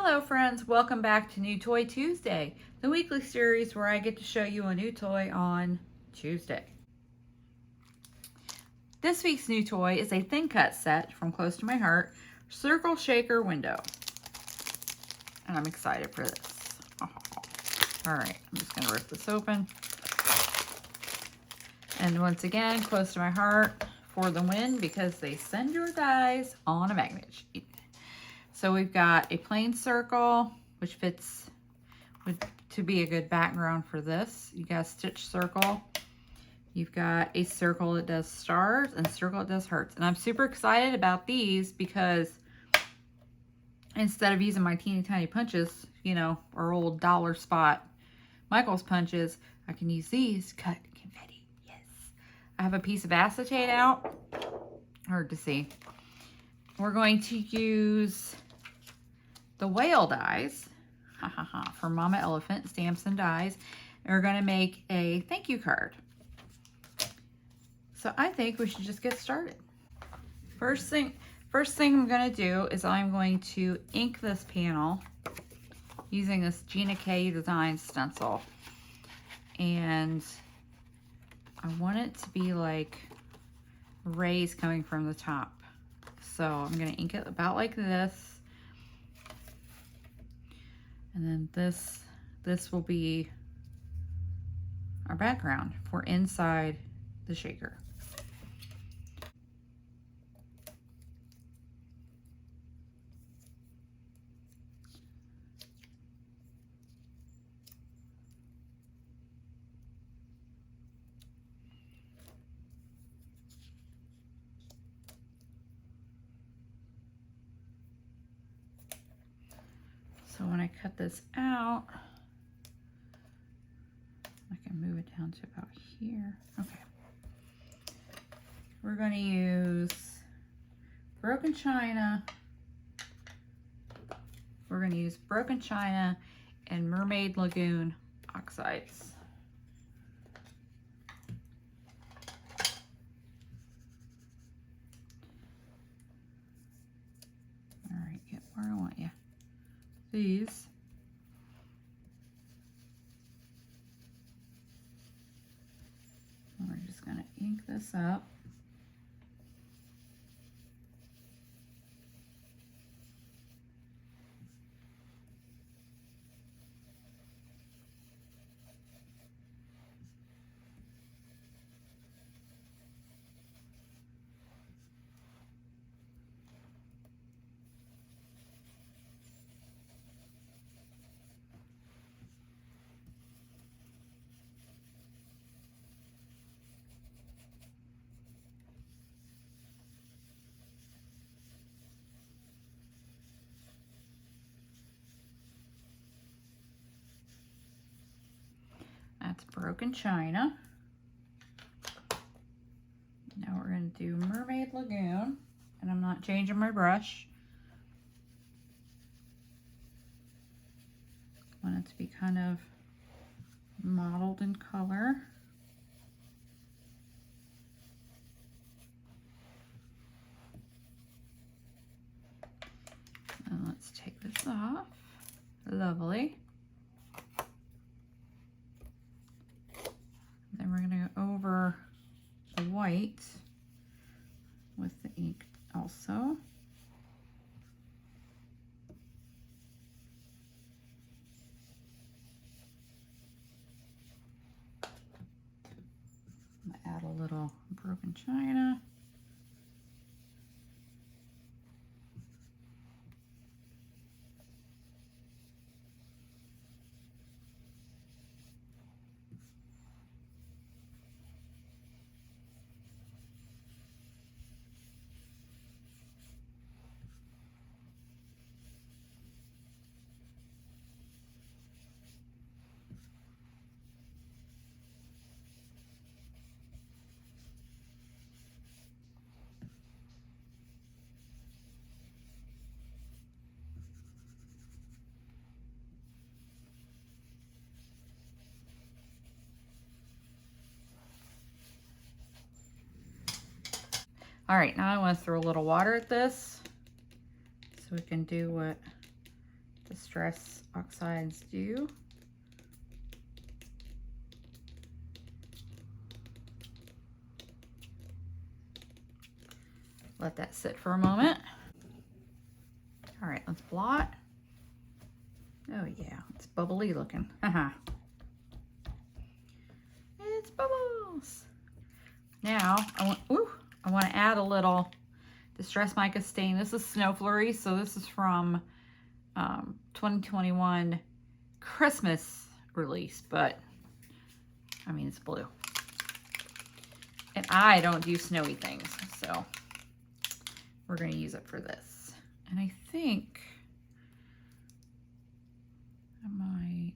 Hello friends, welcome back to New Toy Tuesday, the weekly series where I get to show you a new toy on Tuesday. This week's new toy is a thin cut set from Close to My Heart, Circle Shaker Window. And I'm excited for this. All right, I'm just gonna rip this open. And once again, Close to My Heart for the win because they send your dies on a magnet sheet. So we've got a plain circle, which fits to be a good background for this. You got a stitch circle. You've got a circle that does stars and a circle that does hearts. And I'm super excited about these because instead of using my teeny tiny punches, you know, our old dollar spot Michael's punches, I can use these to cut confetti. Yes. I have a piece of acetate out. Hard to see. We're going to use the whale dies, for Mama Elephant Stamps and Dies. And we're going to make a thank you card. So I think we should just get started. First thing I'm going to do is I'm going to ink this panel using this Gina K Design stencil. And I want it to be like rays coming from the top. So I'm going to ink it about like this. And then this will be our background for inside the shaker. So when I cut this out, I can move it down to about here. Okay. We're going to use Broken China. We're going to use Broken China and Mermaid Lagoon oxides. All right, get where I want you. These. And we're just going to ink this up. That's Broken China. Now we're going to do Mermaid Lagoon, and I'm not changing my brush. I want it to be kind of mottled in color. And let's take this off. Lovely. Then we're going to go over the white with the ink also. I'm going to add a little Broken China. All right, now I want to throw a little water at this so we can do what Distress Oxides do. Let that sit for a moment. All right, let's blot. Oh yeah, it's bubbly looking. Haha. It's bubbles. Now I want to add a little Distress Mica Stain. This is Snow Flurry, so this is from 2021 Christmas release, but I mean it's blue. And I don't do snowy things, so we're going to use it for this. And I think I might,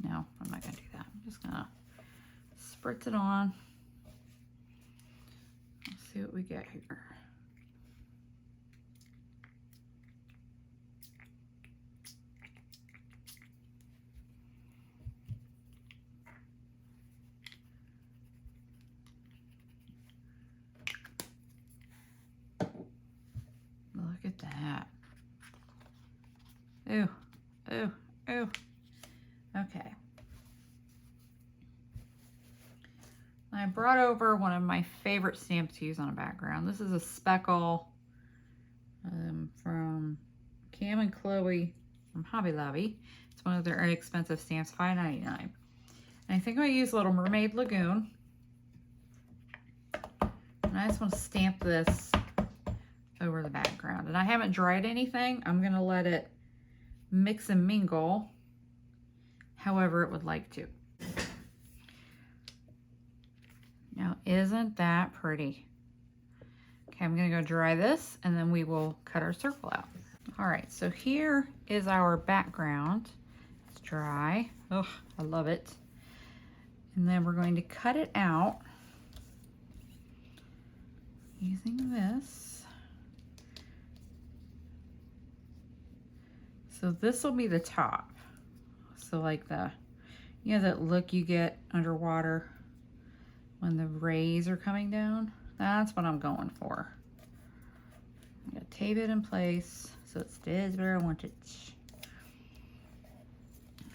no, I'm not going to do that. I'm just going to spritz it on. Let's see what we get here. Look at that. Ooh, ooh, ooh. Okay. I brought over one of my favorite stamps to use on a background. This is a speckle from Cam and Chloe from Hobby Lobby. It's one of their inexpensive stamps, $5.99. And I think I'm going to use Little Mermaid Lagoon. And I just want to stamp this over the background. And I haven't dried anything. I'm going to let it mix and mingle however it would like to. Now, isn't that pretty? Okay, I'm going to go dry this and then we will cut our circle out. All right, so here is our background. It's dry. Oh, I love it. And then we're going to cut it out using this. So this will be the top. So like the, you know that look you get underwater when the rays are coming down? That's what I'm going for. I'm gonna tape it in place so it stays where I want it.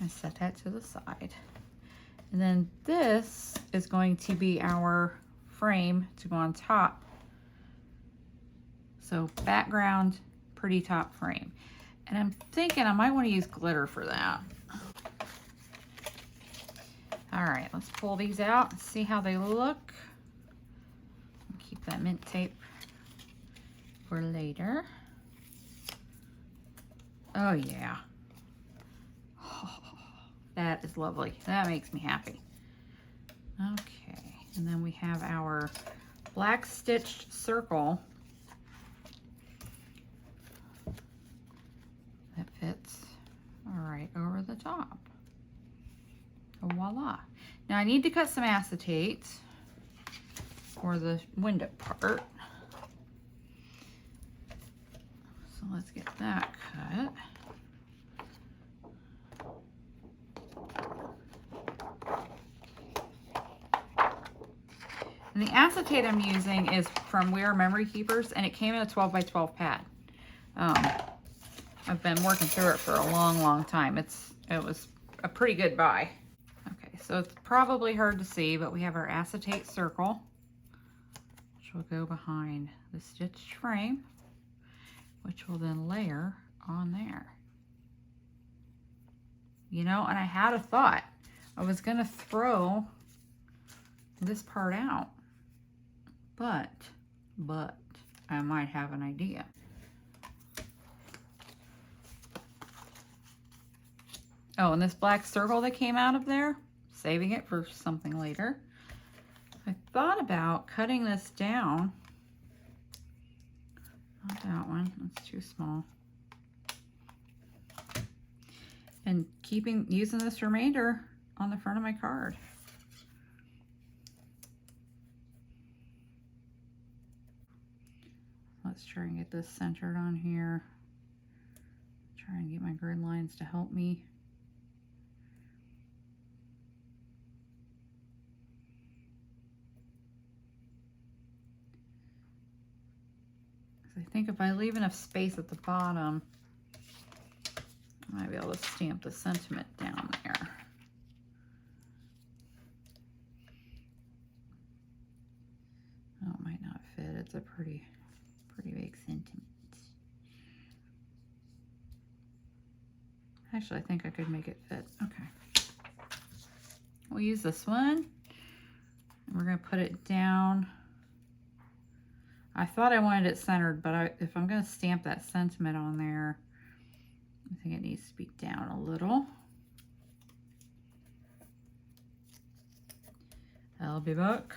I set that to the side. And then this is going to be our frame to go on top. So background, pretty top frame. And I'm thinking I might want to use glitter for that. All right, let's pull these out and see how they look. Keep that mint tape for later. Oh yeah. Oh, that is lovely. That makes me happy. Okay, and then we have our black stitched circle that fits right over the top. Voila. Now I need to cut some acetate for the window part. So let's get that cut. And the acetate I'm using is from We Are Memory Keepers, and it came in a 12 by 12 pad. I've been working through it for a long time. It was a pretty good buy. Okay, so it's probably hard to see, but we have our acetate circle, which will go behind the stitched frame, which will then layer on there. You know, and I had a thought. I was gonna throw this part out, but I might have an idea. Oh, and this black circle that came out of there, saving it for something later. I thought about cutting this down. Not that one, that's too small. And using this remainder on the front of my card. Let's try and get this centered on here. Try and get my grid lines to help me. I think if I leave enough space at the bottom, I might be able to stamp the sentiment down there. Oh, it might not fit. It's a pretty big sentiment. Actually, I think I could make it fit. Okay. We'll use this one. And we're going to put it down. I thought I wanted it centered, but if I'm going to stamp that sentiment on there, I think it needs to be down a little. I'll be back.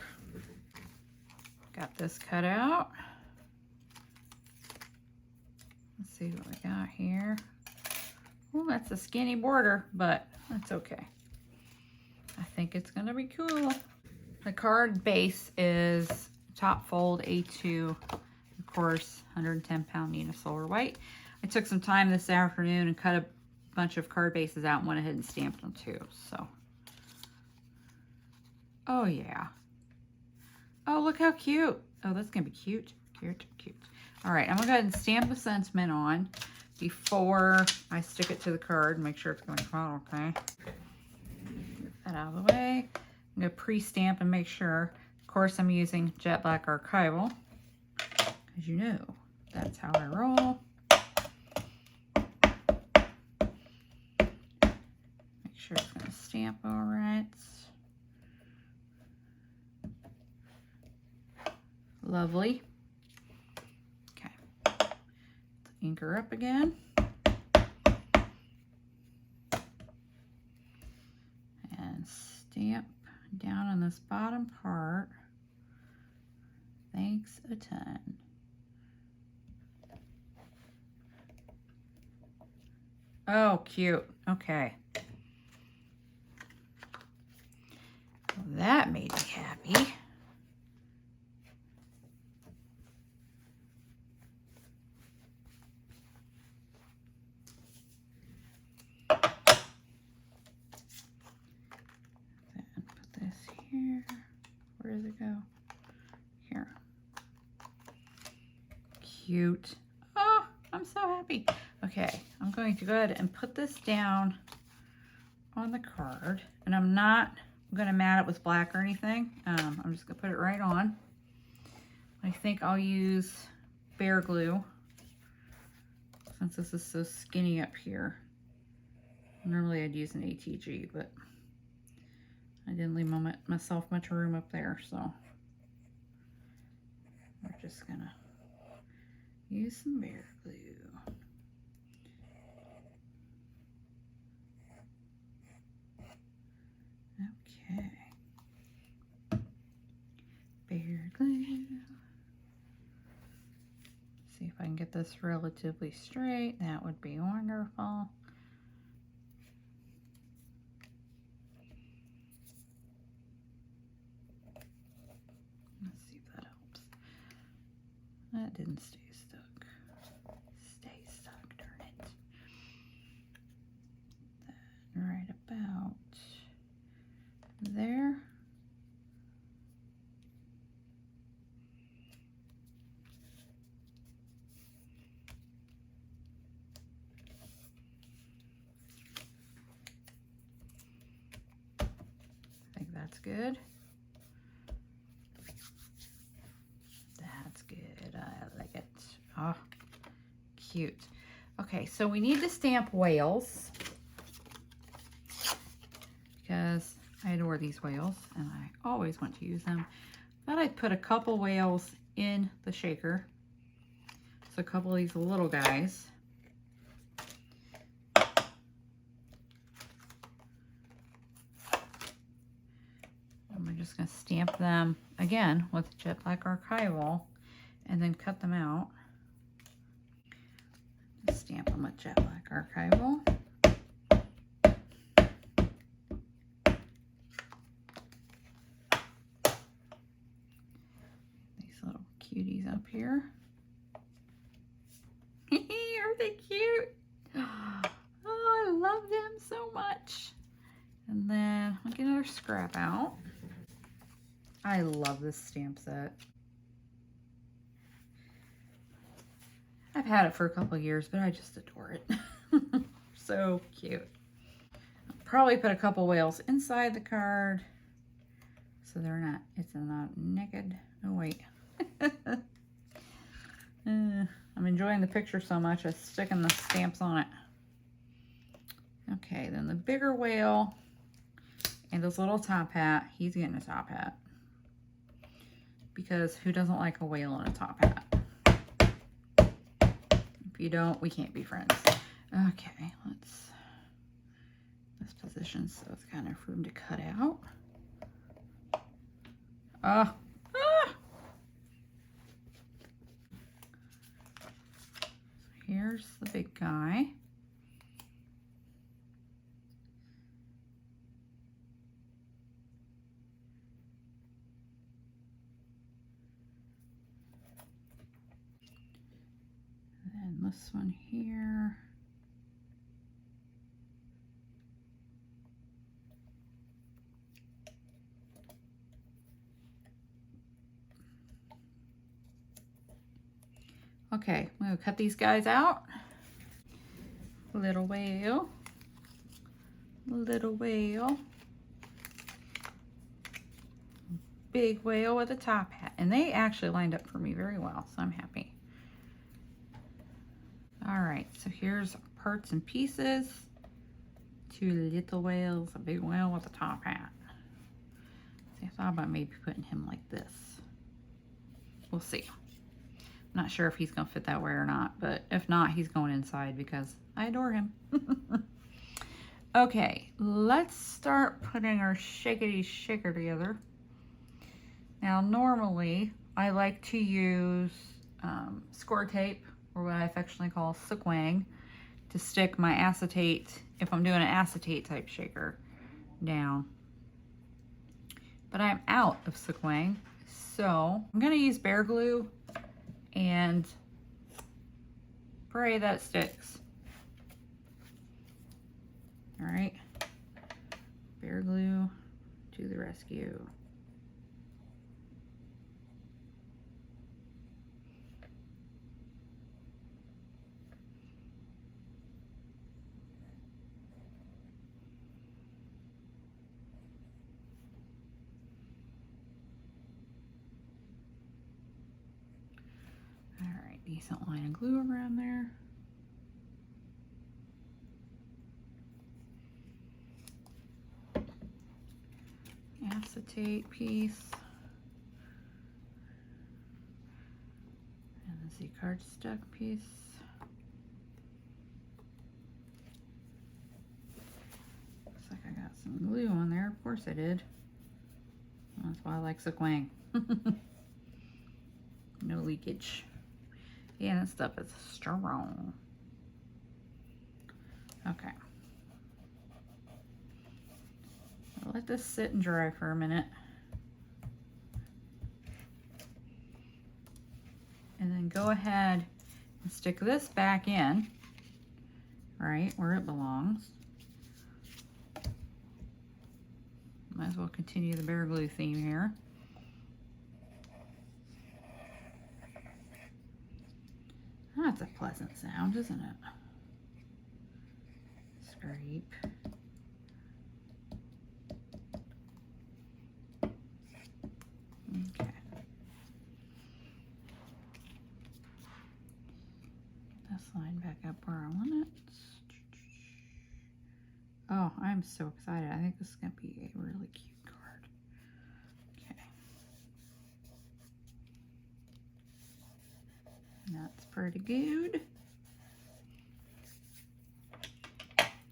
Got this cut out. Let's see what we got here. Oh, that's a skinny border, but that's okay. I think it's gonna be cool. The card base is top fold A2, of course, 110-pound Nina Solar White. I took some time this afternoon and cut a bunch of card bases out and went ahead and stamped them too, so. Oh yeah. Oh, look how cute. Oh, that's gonna be cute, cute, cute. All right, I'm gonna go ahead and stamp the sentiment on before I stick it to the card and make sure it's going to come out okay. Get that out of the way. I'm gonna pre-stamp and make sure. Of course, I'm using Jet Black Archival, as you know, that's how I roll. Make sure it's gonna stamp all right. Lovely. Okay. Let's ink her up again. And stamp down on this bottom part. Thanks a ton. Oh, cute. Okay. Well, that made me happy. Here, where does it go? Here. Cute. Oh, I'm so happy. Okay, I'm going to go ahead and put this down on the card, and I'm not going to mat it with black or anything. I'm just going to put it right on. I think I'll use Bear Glue since this is so skinny up here. Normally I'd use an ATG, but I didn't leave myself much room up there, so we're just gonna use some Bear Glue. Okay. Bear Glue. See if I can get this relatively straight. That would be wonderful. That didn't stay stuck. Stay stuck, darn it. Then right about there. I think that's good. That's good. I like it. Oh, cute. Okay, so we need to stamp whales because I adore these whales and I always want to use them. Thought I'd put a couple whales in the shaker. So a couple of these little guys. I'm just going to stamp them again with Jet Black Archival and then cut them out. Stamp them with Jet Black Archival. These little cuties up here. Are they cute? Oh, I love them so much. And then I'll get another scrap out. I love this stamp set. I've had it for a couple of years, but I just adore it. So cute. I'll probably put a couple whales inside the card so they're not, it's not naked. Oh wait. I'm enjoying the picture so much, I'm sticking the stamps on it. Okay, then the bigger whale and his little top hat. He's getting a top hat. Because who doesn't like a whale and a top hat? If you don't, we can't be friends. Okay, let's this position so it's kind of room to cut out. Ah! So here's the big guy. And this one here. Okay, I'm gonna cut these guys out. Little whale, little whale, big whale with a top hat. And they actually lined up for me very well, so I'm happy. All right, so here's parts and pieces. Two little whales, a big whale with a top hat. See, I thought about maybe putting him like this. We'll see. I'm not sure if he's gonna fit that way or not, but if not, he's going inside because I adore him. Okay, let's start putting our shakety shaker together. Now, normally, I like to use score tape, or what I affectionately call sequins, to stick my acetate, if I'm doing an acetate type shaker, down. But I'm out of sequins, so I'm gonna use bear glue and pray that it sticks. All right, bear glue to the rescue. All right, decent line of glue around there. Acetate piece. And the Z cardstock piece. Looks like I got some glue on there. Of course I did. That's why I like sequins. No leakage. Yeah, that stuff is strong. Okay. I'll let this sit and dry for a minute. And then go ahead and stick this back in, right where it belongs. Might as well continue the bear glue theme here. That's a pleasant sound, isn't it? Scrape. Okay. Get this line back up where I want it. Oh, I'm so excited. I think this is going to be a really cute card. Okay. That's pretty good.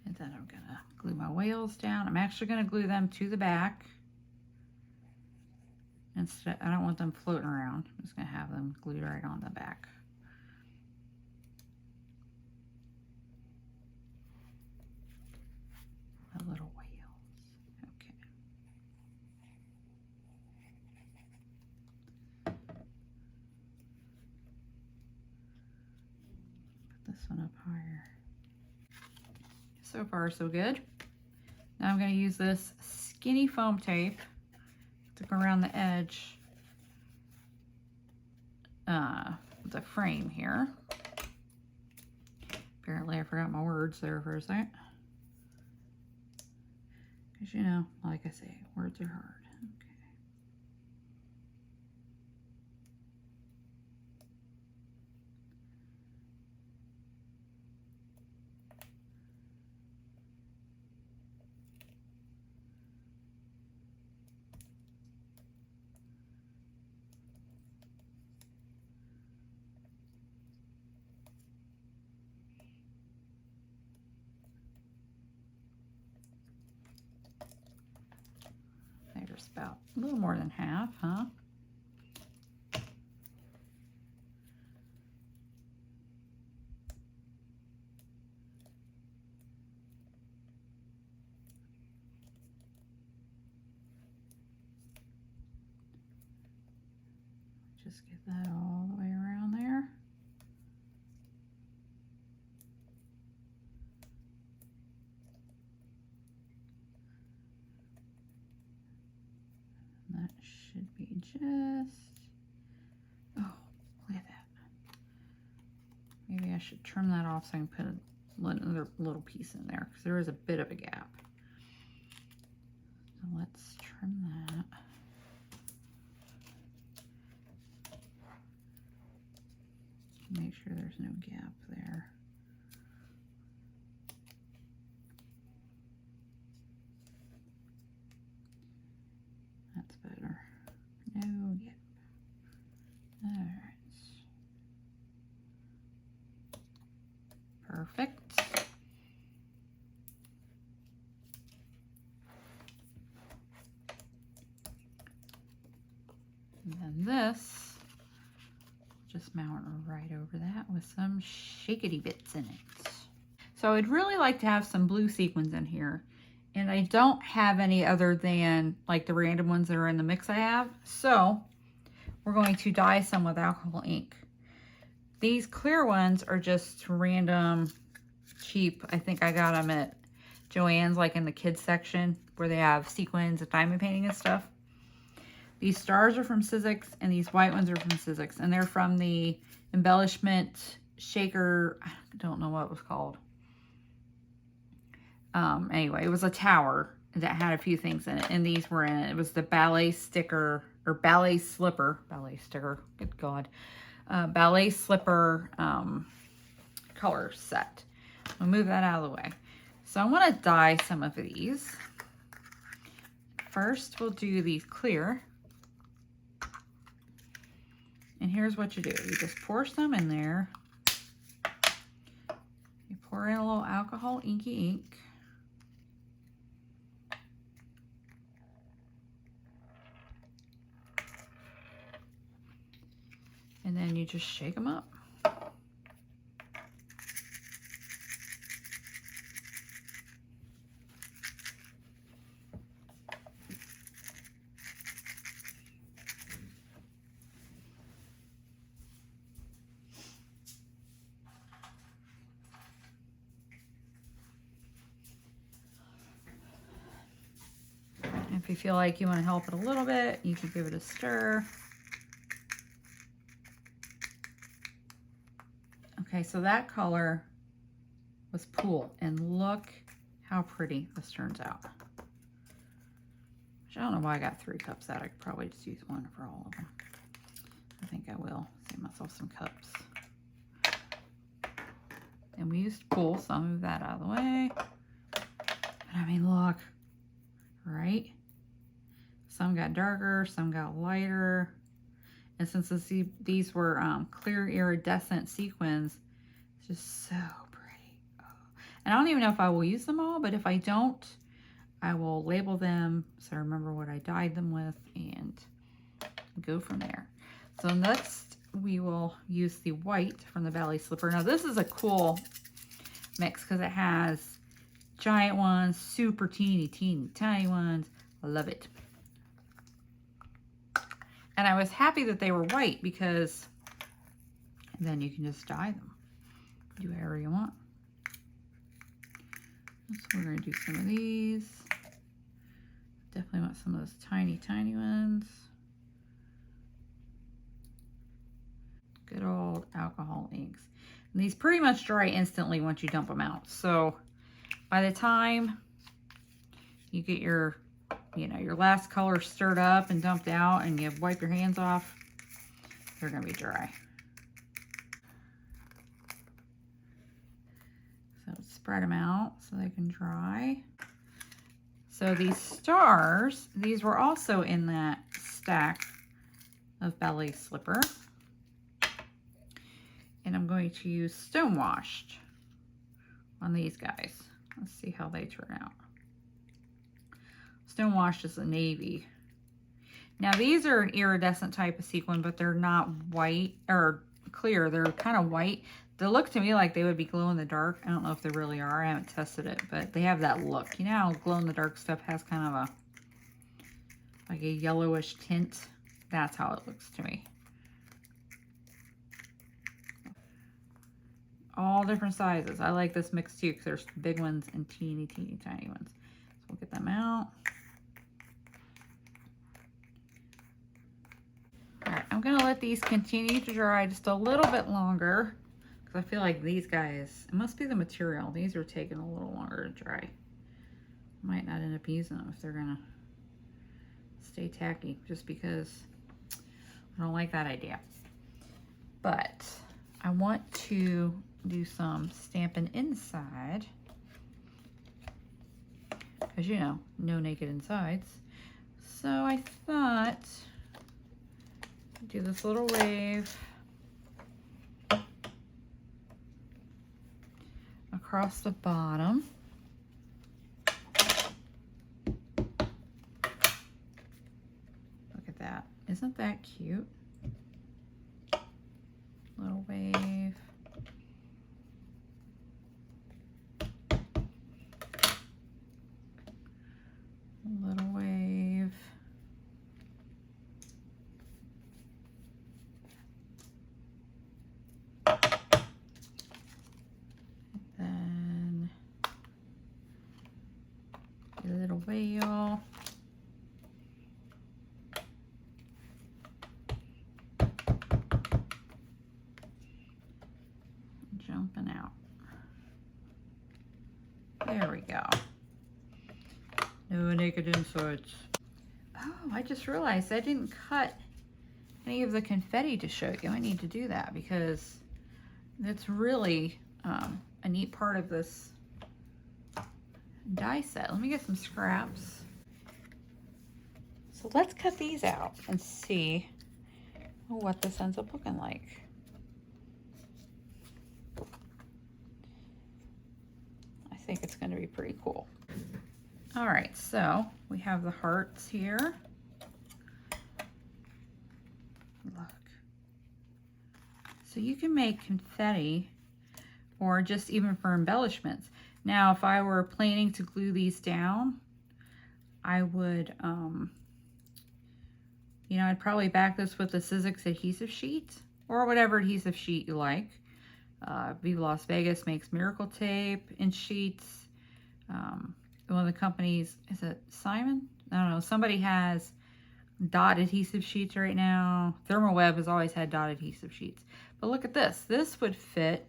And then I'm going to glue my whales down. I'm actually going to glue them to the back. Instead, I don't want them floating around. I'm just going to have them glued right on the back. The little whales. Okay. Put this one up higher. So far, so good. Now I'm going to use this skinny foam tape to go around the edge of the frame here. Apparently I forgot my words there for a second. Because, you know, like I say, words are hard. Okay. There's about a little more than half, huh? Just get that all the way around there. That should be just, oh, look at that. Maybe I should trim that off so I can put another little piece in there because there is a bit of a gap. So let's trim that. Make sure there's no gap there. That's better. No gap. All right. Perfect. And then this, just mount right over that with some shakety bits in it. So I'd really like to have some blue sequins in here. And I don't have any other than like the random ones that are in the mix I have. So we're going to dye some with alcohol ink. These clear ones are just random, cheap. I think I got them at Joann's, like in the kids section where they have sequins and diamond painting and stuff. These stars are from Sizzix and these white ones are from Sizzix. And they're from the embellishment shaker. I don't know what it was called. Anyway, it was a tower that had a few things in it, and these were in it. It was the ballet sticker, or ballet slipper, ballet sticker, good God, ballet slipper color set. I'll move that out of the way. So I want to dye some of these. First, we'll do these clear. And here's what you do. You just pour some in there. You pour in a little alcohol inky ink. And then you just shake them up. If you feel like you want to help it a little bit, you can give it a stir. Okay, so that color was Pool, and look how pretty this turns out. Which I don't know why I got 3 cups out. I could probably just use 1 for all of them. I think I will save myself some cups. And we used Pool, so I'll move that out of the way. But I mean, look, right? Some got darker, some got lighter. And since these were clear iridescent sequins, it's just so pretty. Oh. And I don't even know if I will use them all, but if I don't, I will label them so I remember what I dyed them with and go from there. So next, we will use the white from the Ballet Slipper. Now this is a cool mix because it has giant ones, super teeny tiny ones. I love it. And I was happy that they were white because then you can just dye them. Do whatever you want. So we're going to do some of these. Definitely want some of those tiny ones. Good old alcohol inks. And these pretty much dry instantly once you dump them out. So by the time you get your, you know, your last color stirred up and dumped out and you wipe your hands off, they're gonna be dry. So spread them out so they can dry. So these stars, these were also in that stack of Ballet Slipper. And I'm going to use Stone Washed on these guys. Let's see how they turn out. Stone Washed is a navy. Now these are an iridescent type of sequin, but they're not white or clear. They're kind of white. They look to me like they would be glow in the dark. I don't know if they really are. I haven't tested it, but they have that look. You know how glow in the dark stuff has kind of a, like a yellowish tint? That's how it looks to me. All different sizes. I like this mix too because there's big ones and teeny tiny ones. So we'll get them out. All right, I'm gonna let these continue to dry just a little bit longer because I feel like these guys, it must be the material. These are taking a little longer to dry. Might not end up using them if they're gonna stay tacky just because I don't like that idea. But I want to do some stamping inside because, you know, no naked insides. So I thought do this little wave across the bottom. Look at that. Isn't that cute? Little wave. Little wave. And then a little whale. Jumping out. There we go. No naked insides. Oh, I just realized I didn't cut any of the confetti to show you. I need to do that because that's really a neat part of this die set. Let me get some scraps. So let's cut these out and see what this ends up looking like. I think it's going to be pretty cool. All right, so we have the hearts here. Look. So you can make confetti or just even for embellishments. Now, if I were planning to glue these down, I would, you know, I'd probably back this with the Sizzix adhesive sheet or whatever adhesive sheet you like. Viva Las Vegas makes Miracle Tape in sheets. One of the companies, is it Simon? I don't know. Somebody has dot adhesive sheets right now. Thermoweb has always had dot adhesive sheets. But look at this. This would fit.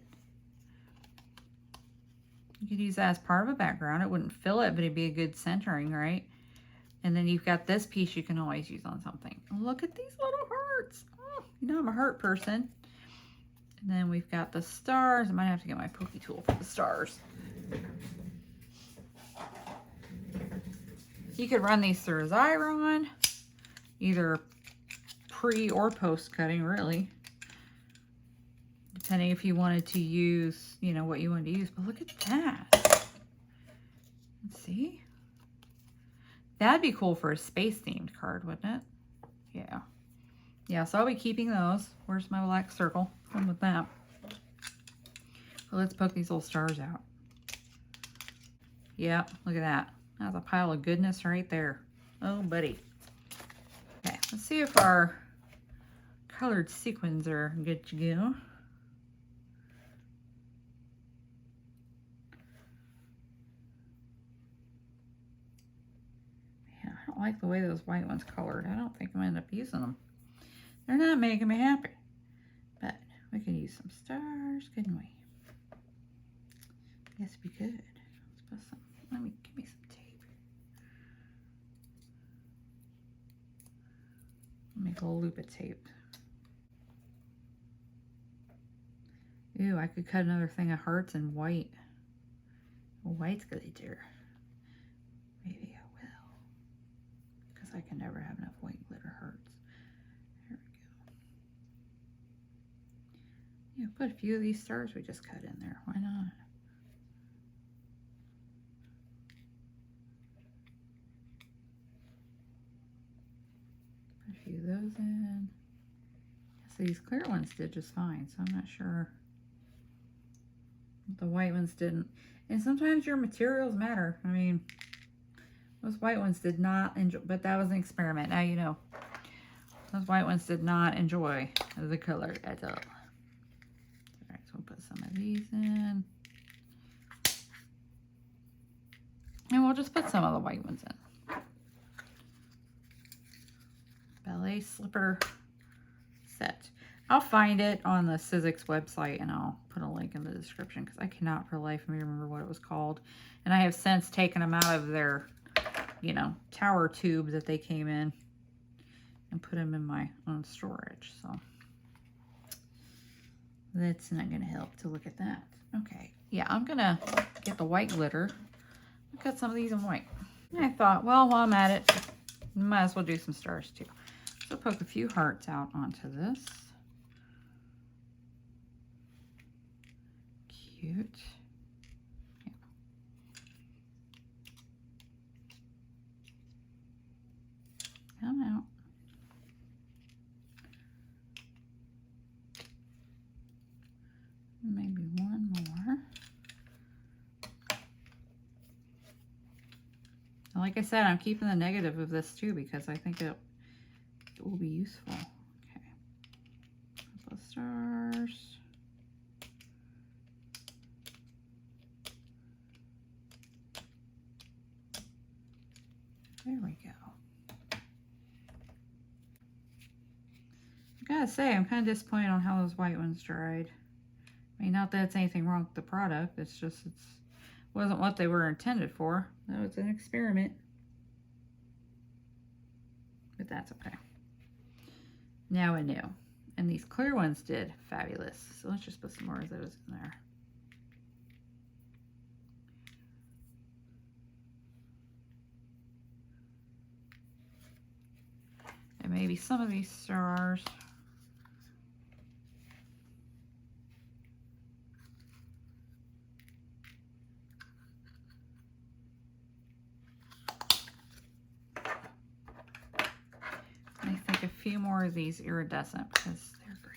You could use that as part of a background. It wouldn't fill it, but it'd be a good centering, right? And then you've got this piece you can always use on something. Look at these little hearts. Oh, you know I'm a heart person. And then we've got the stars. I might have to get my pokey tool for the stars. You could run these through a Xyron, either pre or post cutting, really. Depending if you wanted to use, you know, what you wanted to use. But look at that. Let's see. That'd be cool for a space-themed card, wouldn't it? Yeah. Yeah, so I'll be keeping those. Where's my black circle? Come with that. So let's poke these little stars out. Yep, look at that. That's a pile of goodness right there. Oh, buddy. Okay, let's see if our colored sequins are good to go. Man, I don't like the way those white ones colored. I don't think I'm going to end up using them. They're not making me happy. But We could use some stars, couldn't we? Yes, we could. Let's put some. Give me some tape. Make a little loop of tape. Ooh, I could cut another thing of hearts in white. White's glitter. Maybe I will. Because I can never have enough white glitter hearts. There we go. Yeah, put a few of these stars we just cut in there. Why not? Put a few of those in. So these clear ones did just fine, so I'm not sure. The white ones didn't. And sometimes your materials matter. I mean, those white ones did not enjoy, but that was an experiment. Now you know. Those white ones did not enjoy the color at all. Alright, so we'll put some of these in. And we'll just put some of the white ones in. Ballet slipper set. I'll find it on the Sizzix website and I'll put a link in the description because I cannot for the life of me remember what it was called. And I have since taken them out of their, you know, tower tube that they came in and put them in my own storage. So that's not going to help to look at that. Okay. Yeah, I'm going to get the white glitter. I'll cut some of these in white. And I thought, well, while I'm at it, might as well do some stars too. So poke a few hearts out onto this. Cute. Yeah. Come out. Maybe one more. And like I said, I'm keeping the negative of this too because I think it will be useful. Okay. Couple of stars. There we go. I gotta say, I'm kind of disappointed on how those white ones dried. I mean, not that it's anything wrong with the product. It's just, wasn't what they were intended for. That was an experiment. But that's okay. Now I know. And these clear ones did fabulous. So let's just put some more of those in there. And maybe some of these stars. I think a few more of these iridescent because they're great.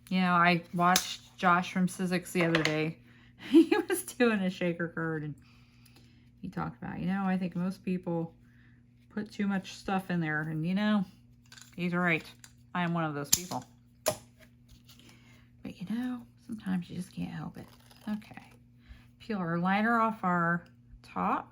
You know, I watched Josh from Sizzix the other day. He was doing a shaker card and he talked about, you know, I think most people put too much stuff in there. And, you know, he's right. I am one of those people. But, you know, sometimes you just can't help it. Okay. Peel our liner off our top.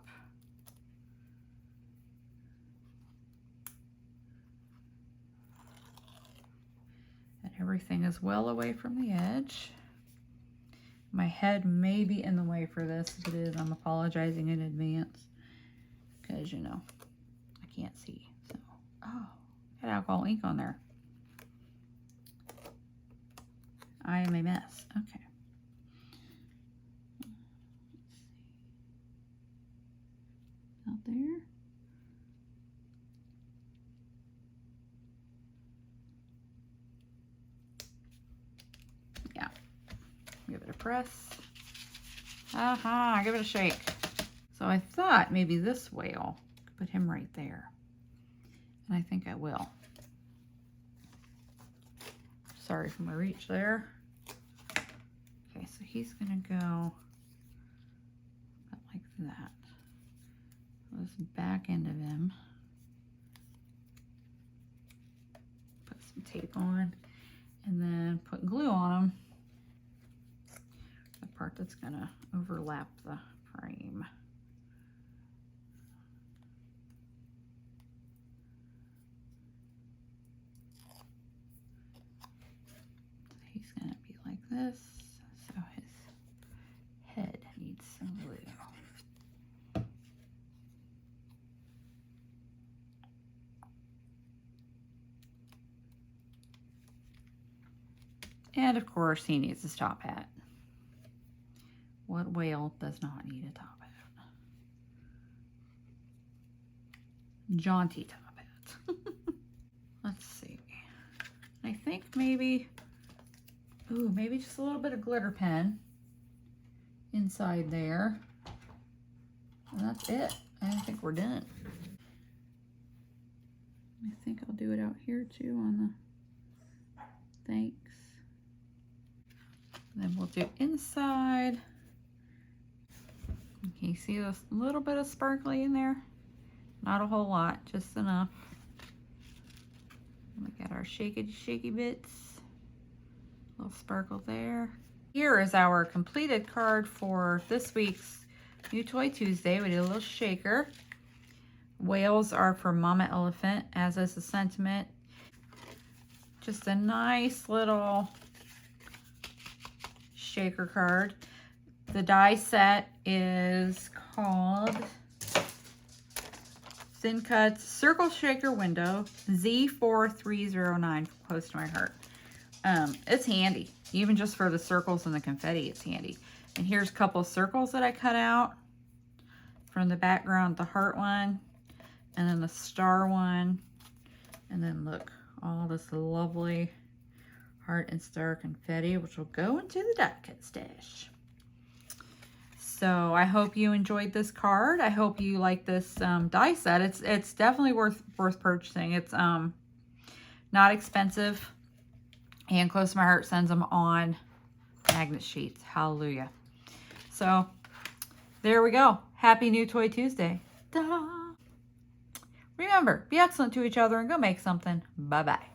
Everything is well away from the edge. My head may be in the way for this. If it is, I'm apologizing in advance. Because, you know, I can't see. So, oh, got alcohol ink on there. I am a mess. Okay. Let's see. Out there. Give it a press. Aha, give it a shake. So I thought maybe this whale, put him right there. And I think I will. Sorry for my reach there. Okay, so he's gonna go like that. This back end of him. Put some tape on and then put glue on him. Part that's gonna overlap the frame. frame. He's gonna be like this, so his head needs some glue. And of course, he needs his top hat. What whale does not need a top hat? Jaunty top hat. Let's see. I think maybe, ooh, maybe just a little bit of glitter pen inside there. And that's it. I think we're done. I think I'll do it out here too on the thanks. And then we'll do inside. Can you see a little bit of sparkly in there? Not a whole lot, just enough. Look at our shaky bits. A little sparkle there. Here is our completed card for this week's New Toy Tuesday. We did a little shaker. Whales are for Mama Elephant, as is the sentiment. Just a nice little shaker card. The die set is called Thin Cuts Circle Shaker Window Z4309, close to my heart. It's handy, even just for the circles and the confetti, it's handy. And here's a couple of circles that I cut out from the background, the heart one, and then the star one. And then look, all this lovely heart and star confetti, which will go into the die cut stash. So I hope you enjoyed this card. I hope you like this die set. It's definitely worth purchasing. It's not expensive, and close to my heart sends them on magnet sheets. Hallelujah. So there we go. Happy New Toy Tuesday. Ta-da! Remember, be excellent to each other and go make something. Bye-bye.